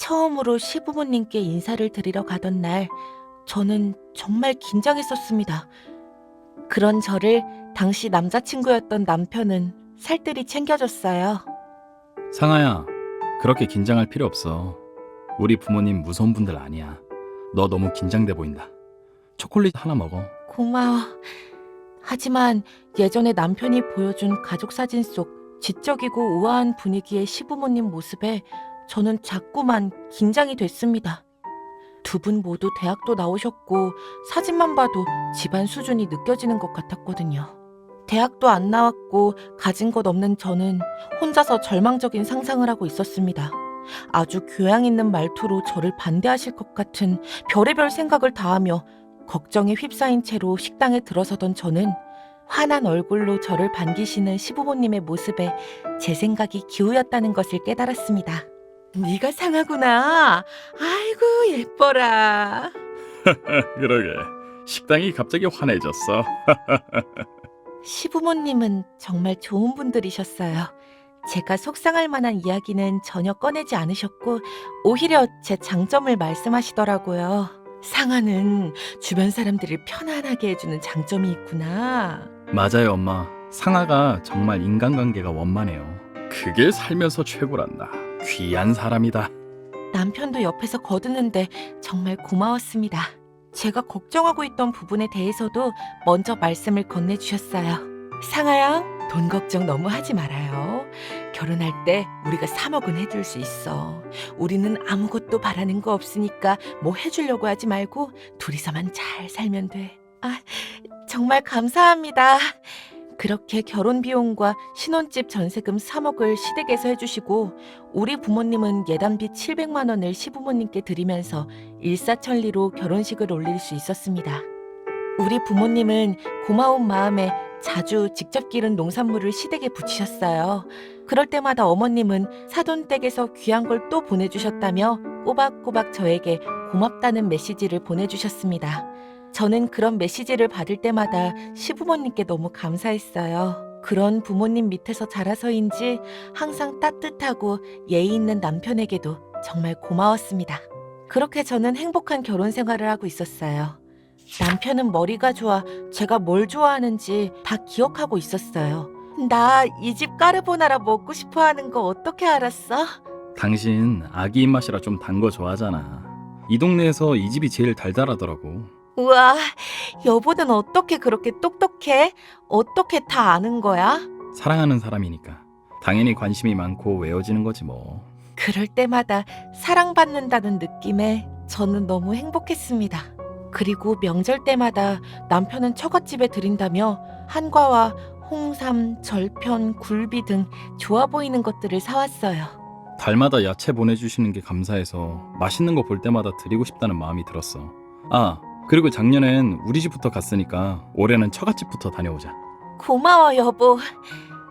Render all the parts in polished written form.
처음으로 시부모님께 인사를 드리러 가던 날, 저는 정말 긴장했었습니다. 그런 저를 당시 남자친구였던 남편은 살뜰히 챙겨줬어요. 상아야, 그렇게 긴장할 필요 없어. 우리 부모님 무서운 분들 아니야. 너 너무 긴장돼 보인다. 초콜릿 하나 먹어. 고마워. 하지만 예전에 남편이 보여준 가족 사진 속 지적이고 우아한 분위기의 시부모님 모습에 저는 자꾸만 긴장이 됐습니다. 두 분 모두 대학도 나오셨고 사진만 봐도 집안 수준이 느껴지는 것 같았거든요. 대학도 안 나왔고 가진 것 없는 저는 혼자서 절망적인 상상을 하고 있었습니다. 아주 교양 있는 말투로 저를 반대하실 것 같은 별의별 생각을 다하며 걱정에 휩싸인 채로 식당에 들어서던 저는 환한 얼굴로 저를 반기시는 시부모님의 모습에 제 생각이 기우였다는 것을 깨달았습니다. 네가 상하구나. 아이고 예뻐라. 그러게. 식당이 갑자기 환해졌어. 시부모님은 정말 좋은 분들이셨어요. 제가 속상할 만한 이야기는 전혀 꺼내지 않으셨고 오히려 제 장점을 말씀하시더라고요. 상아는 주변 사람들을 편안하게 해주는 장점이 있구나. 맞아요, 엄마. 상아가 정말 인간관계가 원만해요. 그게 살면서 최고란다. 귀한 사람이다. 남편도 옆에서 거드는데 정말 고마웠습니다. 제가 걱정하고 있던 부분에 대해서도 먼저 말씀을 건네주셨어요. 상아야, 돈 걱정 너무 하지 말아요. 결혼할 때 우리가 3억은 해줄 수 있어. 우리는 아무것도 바라는 거 없으니까 뭐 해주려고 하지 말고 둘이서만 잘 살면 돼. 아, 정말 감사합니다. 그렇게 결혼 비용과 신혼집 전세금 3억을 시댁에서 해주시고 우리 부모님은 예단비 700만 원을 시부모님께 드리면서 일사천리로 결혼식을 올릴 수 있었습니다. 우리 부모님은 고마운 마음에 자주 직접 기른 농산물을 시댁에 붙이셨어요. 그럴 때마다 어머님은 사돈댁에서 귀한 걸 또 보내주셨다며 꼬박꼬박 저에게 고맙다는 메시지를 보내주셨습니다. 저는 그런 메시지를 받을 때마다 시부모님께 너무 감사했어요. 그런 부모님 밑에서 자라서인지 항상 따뜻하고 예의 있는 남편에게도 정말 고마웠습니다. 그렇게 저는 행복한 결혼 생활을 하고 있었어요. 남편은 머리가 좋아 제가 뭘 좋아하는지 다 기억하고 있었어요. 나 이 집 까르보나라 먹고 싶어 하는 거 어떻게 알았어? 당신 아기 입맛이라 좀 단 거 좋아하잖아. 이 동네에서 이 집이 제일 달달하더라고. 우와, 여보는 어떻게 그렇게 똑똑해? 어떻게 다 아는 거야? 사랑하는 사람이니까. 당연히 관심이 많고 외워지는 거지 뭐. 그럴 때마다 사랑받는다는 느낌에 저는 너무 행복했습니다. 그리고 명절 때마다 남편은 처갓집에 들인다며 한과와 홍삼, 절편, 굴비 등 좋아 보이는 것들을 사왔어요. 달마다 야채 보내주시는 게 감사해서 맛있는 거 볼 때마다 드리고 싶다는 마음이 들었어. 아, 그리고 작년엔 우리 집부터 갔으니까 올해는 처갓집부터 다녀오자. 고마워, 여보.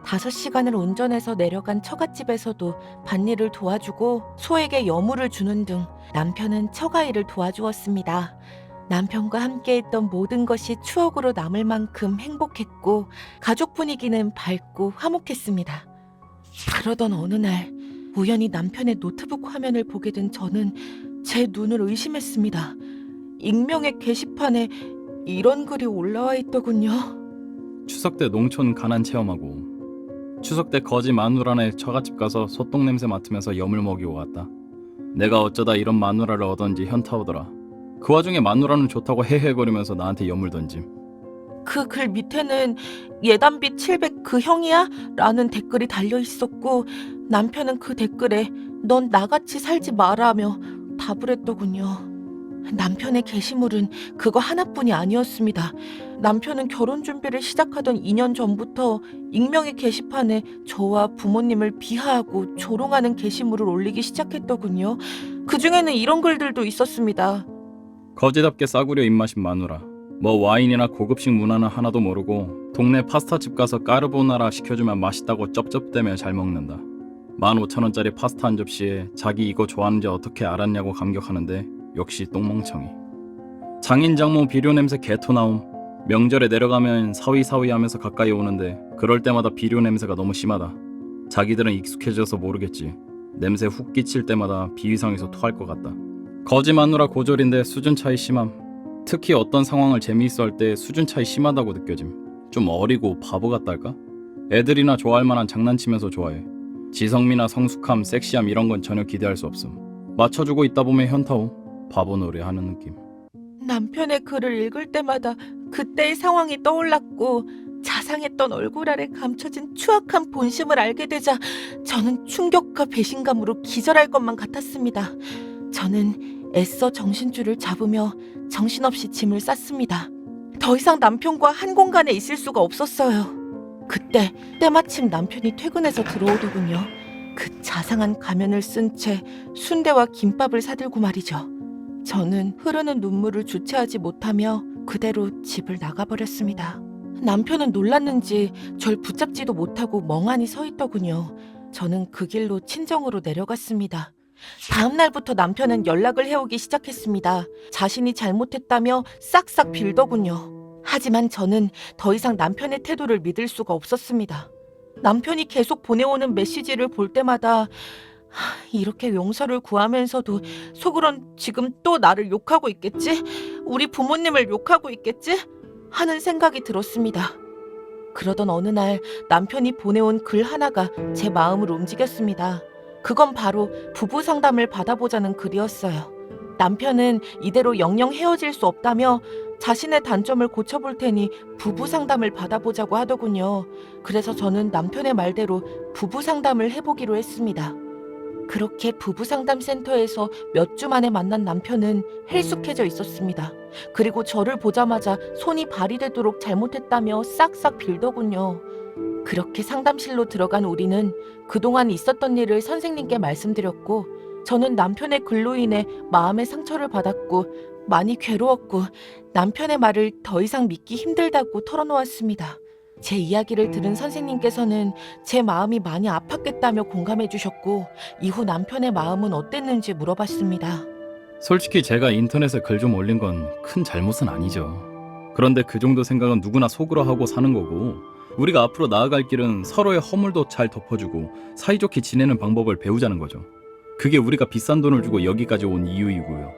5시간을 운전해서 내려간 처갓집에서도 밭일을 도와주고 소에게 여물을 주는 등 남편은 처가일을 도와주었습니다. 남편과 함께했던 모든 것이 추억으로 남을 만큼 행복했고 가족 분위기는 밝고 화목했습니다. 그러던 어느 날 우연히 남편의 노트북 화면을 보게 된 저는 제 눈을 의심했습니다. 익명의 게시판에 이런 글이 올라와 있더군요. 추석 때 농촌 가난 체험하고 추석 때 거지 마누라네 처갓집 가서 소똥 냄새 맡으면서 여물 먹이고 왔다. 내가 어쩌다 이런 마누라를 얻었는지 현타 오더라. 그 와중에 마누라는 좋다고 헤헤거리면서 나한테 여물 던짐. 그 글 밑에는 예단비 700 그 형이야? 라는 댓글이 달려 있었고 남편은 그 댓글에 넌 나같이 살지 마라며 답을 했더군요. 남편의 게시물은 그거 하나뿐이 아니었습니다. 남편은 결혼 준비를 시작하던 2년 전부터 익명의 게시판에 저와 부모님을 비하하고 조롱하는 게시물을 올리기 시작했더군요. 그중에는 이런 글들도 있었습니다. 거지답게 싸구려 입맛인 마누라. 뭐 와인이나 고급식 문화는 하나도 모르고 동네 파스타집 가서 까르보나라 시켜주면 맛있다고 쩝쩝대며 잘 먹는다. 15,000원짜리 파스타 한 접시에 자기 이거 좋아하는지 어떻게 알았냐고 감격하는데 역시 똥멍청이. 장인 장모 비료 냄새 개토 나옴. 명절에 내려가면 사위사위 하면서 가까이 오는데 그럴 때마다 비료 냄새가 너무 심하다. 자기들은 익숙해져서 모르겠지. 냄새 훅 끼칠 때마다 비위상에서 토할 것 같다. 거지 마누라 고졸인데 수준 차이 심함. 특히 어떤 상황을 재미있어 할 때 수준 차이 심하다고 느껴짐. 좀 어리고 바보 같달까? 애들이나 좋아할 만한 장난치면서 좋아해. 지성미나 성숙함, 섹시함 이런 건 전혀 기대할 수 없음. 맞춰주고 있다 보면 현타오. 바보 노래 하는 느낌. 남편의 글을 읽을 때마다 그때의 상황이 떠올랐고 자상했던 얼굴 아래 감춰진 추악한 본심을 알게 되자 저는 충격과 배신감으로 기절할 것만 같았습니다. 저는 애써 정신줄을 잡으며 정신없이 짐을 쌌습니다. 더 이상 남편과 한 공간에 있을 수가 없었어요. 그때 때마침 남편이 퇴근해서 들어오더군요. 그 자상한 가면을 쓴 채 순대와 김밥을 사들고 말이죠. 저는 흐르는 눈물을 주체하지 못하며 그대로 집을 나가버렸습니다. 남편은 놀랐는지 절 붙잡지도 못하고 멍하니 서 있더군요. 저는 그 길로 친정으로 내려갔습니다. 다음 날부터 남편은 연락을 해오기 시작했습니다. 자신이 잘못했다며 싹싹 빌더군요. 하지만 저는 더 이상 남편의 태도를 믿을 수가 없었습니다. 남편이 계속 보내오는 메시지를 볼 때마다 이렇게 용서를 구하면서도 속으론 지금 또 나를 욕하고 있겠지? 우리 부모님을 욕하고 있겠지? 하는 생각이 들었습니다. 그러던 어느 날 남편이 보내온 글 하나가 제 마음을 움직였습니다. 그건 바로 부부 상담을 받아보자는 글이었어요. 남편은 이대로 영영 헤어질 수 없다며 자신의 단점을 고쳐볼 테니 부부 상담을 받아보자고 하더군요. 그래서 저는 남편의 말대로 부부 상담을 해보기로 했습니다. 그렇게 부부상담센터에서 몇 주 만에 만난 남편은 헬쑥해져 있었습니다. 그리고 저를 보자마자 손이 발이 되도록 잘못했다며 싹싹 빌더군요. 그렇게 상담실로 들어간 우리는 그동안 있었던 일을 선생님께 말씀드렸고 저는 남편의 글로 인해 마음의 상처를 받았고 많이 괴로웠고 남편의 말을 더 이상 믿기 힘들다고 털어놓았습니다. 제 이야기를 들은 선생님께서는 제 마음이 많이 아팠겠다며 공감해 주셨고 이후 남편의 마음은 어땠는지 물어봤습니다. 솔직히 제가 인터넷에 글 좀 올린 건 큰 잘못은 아니죠. 그런데 그 정도 생각은 누구나 속으로 하고 사는 거고 우리가 앞으로 나아갈 길은 서로의 허물도 잘 덮어주고 사이좋게 지내는 방법을 배우자는 거죠. 그게 우리가 비싼 돈을 주고 여기까지 온 이유이고요.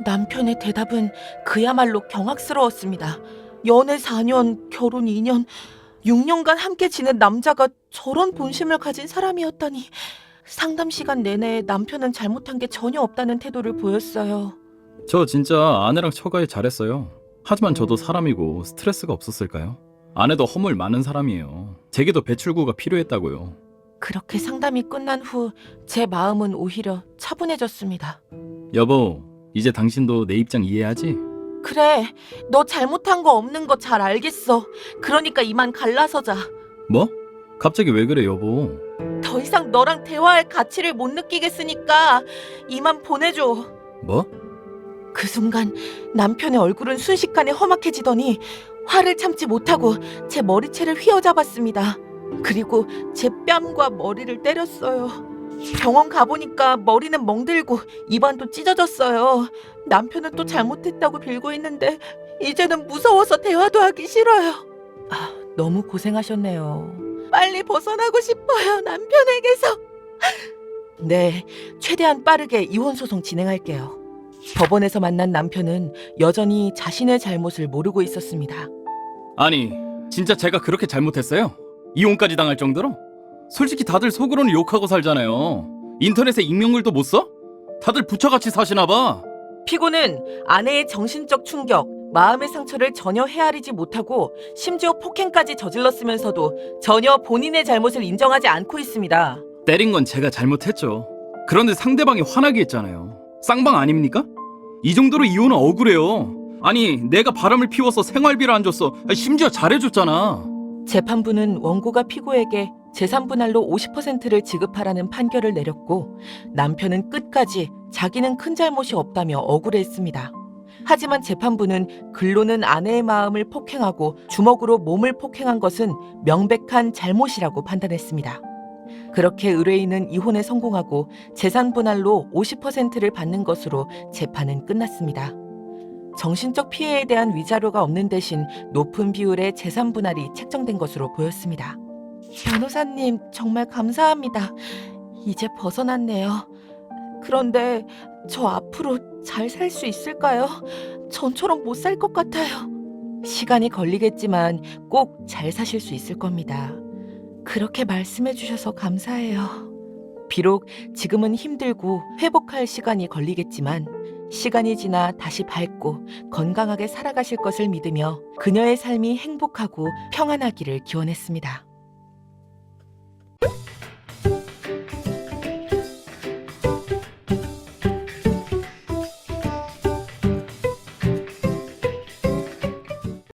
남편의 대답은 그야말로 경악스러웠습니다. 연애 4년, 결혼 2년, 6년간 함께 지낸 남자가 저런 본심을 가진 사람이었다니. 상담 시간 내내 남편은 잘못한 게 전혀 없다는 태도를 보였어요. 저 진짜 아내랑 처가에 잘했어요. 하지만 저도 사람이고 스트레스가 없었을까요? 아내도 허물 많은 사람이에요. 제게도 배출구가 필요했다고요. 그렇게 상담이 끝난 후 제 마음은 오히려 차분해졌습니다. 여보, 이제 당신도 내 입장 이해하지? 그래, 너 잘못한 거 없는 거 잘 알겠어. 그러니까 이만 갈라서자. 뭐? 갑자기 왜 그래, 여보? 더 이상 너랑 대화할 가치를 못 느끼겠으니까 이만 보내줘. 뭐? 그 순간 남편의 얼굴은 순식간에 험악해지더니 화를 참지 못하고 제 머리채를 휘어잡았습니다. 그리고 제 뺨과 머리를 때렸어요. 병원 가보니까 머리는 멍들고 입안도 찢어졌어요. 남편은 또 잘못했다고 빌고 있는데 이제는 무서워서 대화도 하기 싫어요. 너무 고생하셨네요. 빨리 벗어나고 싶어요, 남편에게서. 네, 최대한 빠르게 이혼 소송 진행할게요. 법원에서 만난 남편은 여전히 자신의 잘못을 모르고 있었습니다. 아니, 진짜 제가 그렇게 잘못했어요? 이혼까지 당할 정도로? 솔직히 다들 속으로는 욕하고 살잖아요. 인터넷에 익명글도 못 써? 다들 부처같이 사시나 봐. 피고는 아내의 정신적 충격, 마음의 상처를 전혀 헤아리지 못하고 심지어 폭행까지 저질렀으면서도 전혀 본인의 잘못을 인정하지 않고 있습니다. 때린 건 제가 잘못했죠. 그런데 상대방이 화나게 했잖아요. 쌍방 아닙니까? 이 정도로 이혼은 억울해요. 아니, 내가 바람을 피워서 생활비를 안 줬어. 심지어 잘해줬잖아. 재판부는 원고가 피고에게 재산분할로 50%를 지급하라는 판결을 내렸고 남편은 끝까지 자기는 큰 잘못이 없다며 억울해했습니다. 하지만 재판부는 글로는 아내의 마음을 폭행하고 주먹으로 몸을 폭행한 것은 명백한 잘못이라고 판단했습니다. 그렇게 의뢰인은 이혼에 성공하고 재산분할로 50%를 받는 것으로 재판은 끝났습니다. 정신적 피해에 대한 위자료가 없는 대신 높은 비율의 재산분할이 책정된 것으로 보였습니다. 변호사님, 정말 감사합니다. 이제 벗어났네요. 그런데 저 앞으로 잘 살 수 있을까요? 전처럼 못 살 것 같아요. 시간이 걸리겠지만 꼭 잘 사실 수 있을 겁니다. 그렇게 말씀해 주셔서 감사해요. 비록 지금은 힘들고 회복할 시간이 걸리겠지만 시간이 지나 다시 밝고 건강하게 살아가실 것을 믿으며 그녀의 삶이 행복하고 평안하기를 기원했습니다.